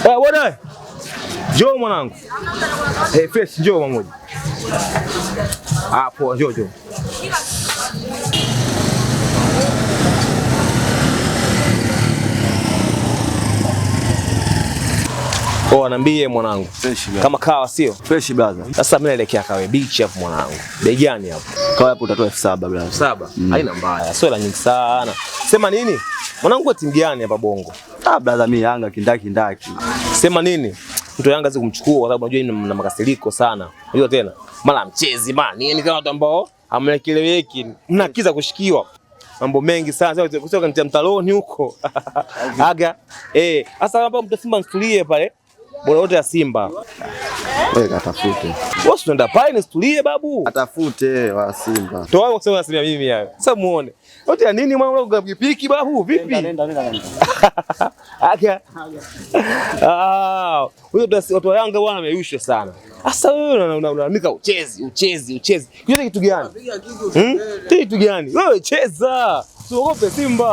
Bwana. Njoo mwanangu. Fresh njoo mmoja. Poa njoo. Niambie mwanangu. Kama kawa sio? Fresh brother. Sasa mimi naelekea Kawe Beach hapo mwanangu. Bei gani hapo? Kawe hapo utatoa 7,000 brother. 7,000. Haina mbaya. Sio la nyingi sana. Sema nini? Mwanangu wa timu gani hapa Bongo? Brother mimi Yanga kindaki. Sema nini? Mtu Yanga zi kumchukua kwa sababu unajua na makasiriko sana. Unajua tena? Mara mchezi nini kama watu ambao hamnakieleweki. Mnakiza kushikiwa. Mambo mengi sana. Sio kanitia mtaloni huko. Aga. Sasa hapa mtu Simba mtulie pale. Bora wote ya Simba. Wewe katafute. Wewe unaenda pale nisitulie babu. Atafute wa Simba. Toa wewe kusema Simba mimi hayo. Sasa muone. Wote ya nini mwana wangu pikipiki babu vipi? Nenda. Aka. Huyo watu wa Yanga bwana ameyusha sana. Sasa wewe unaandika uchezi. Kitu kitu gani? Kitu gani? Wewe cheza. Usiogope Simba.